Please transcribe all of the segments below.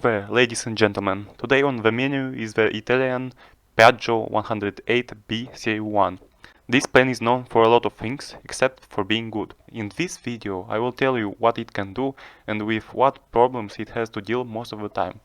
there, ladies and gentlemen. Today on the menu is the Italian P.108B serie 1. This plane is known for a lot of things, except for being good. In this video I will tell you what it can do and with what problems it has to deal most of the time.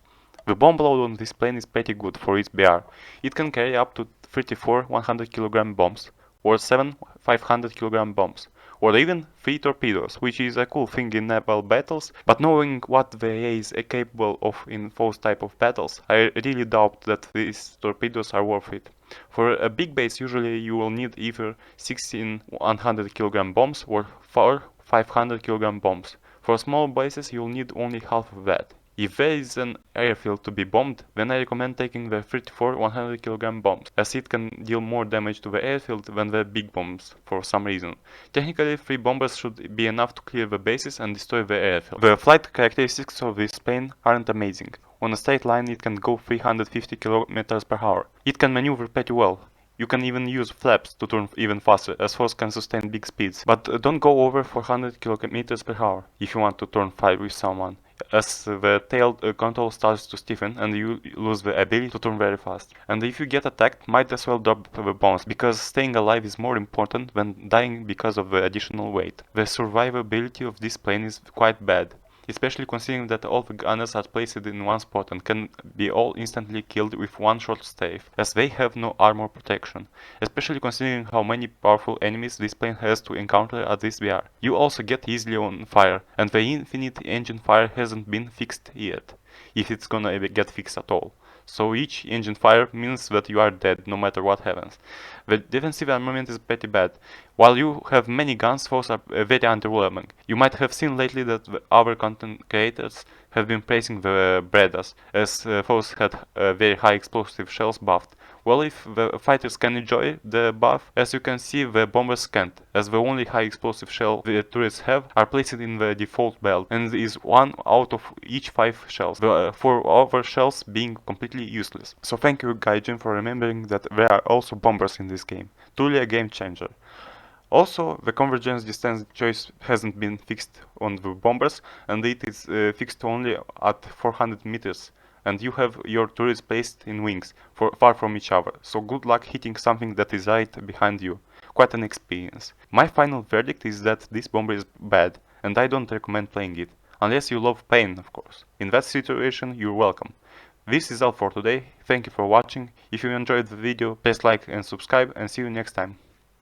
The bomb load on this plane is pretty good for its BR. It can carry up to 34 100 kg bombs, or 7 500 kg bombs, or even 3 torpedoes, which is a cool thing in naval battles, but knowing what the AA is capable of in those type of battles, I really doubt that these torpedoes are worth it. For a big base usually you will need either 16 100 kg bombs or 4 500 kg bombs. For small bases you'll need only half of that. If there is an airfield to be bombed, then I recommend taking the 34 100 kg bombs, as it can deal more damage to the airfield than the big bombs for some reason. Technically 3 bombers should be enough to clear the bases and destroy the airfield. The flight characteristics of this plane aren't amazing. On a straight line it can go 350 km per hour. It can maneuver pretty well. You can even use flaps to turn even faster, as those can sustain big speeds. But don't go over 400 km per hour if you want to turn fire with someone, as the tail control starts to stiffen and you lose the ability to turn very fast. And if you get attacked, might as well drop the bombs, because staying alive is more important than dying because of the additional weight. The survivability of this plane is quite bad, especially considering that all the gunners are placed in one spot and can be all instantly killed with one short strafe, as they have no armor protection, especially considering how many powerful enemies this plane has to encounter at this VR. You also get easily on fire, and the infinite engine fire hasn't been fixed yet, if it's gonna get fixed at all. So each engine fire means that you are dead no matter what happens. The defensive armament is pretty bad. While you have many guns, those are very underwhelming. You might have seen lately that our content creators have been praising the Bredas, as those had very high explosive shells buffed. Well, if the fighters can enjoy the buff, as you can see the bombers can't, as the only high explosive shell the turrets have are placed in the default belt, and is 1 out of each 5 shells, the 4 other shells being completely useless. So thank you Gaijin for remembering that there are also bombers in this game. Truly a game changer. Also, the convergence distance choice hasn't been fixed on the bombers, and it is fixed only at 400 meters. And you have your turrets placed in wings, far from each other, so good luck hitting something that is right behind you. Quite an experience. My final verdict is that this bomber is bad, and I don't recommend playing it, unless you love pain, of course. In that situation, you're welcome. This is all for today. Thank you for watching. If you enjoyed the video, please like and subscribe, and see you next time.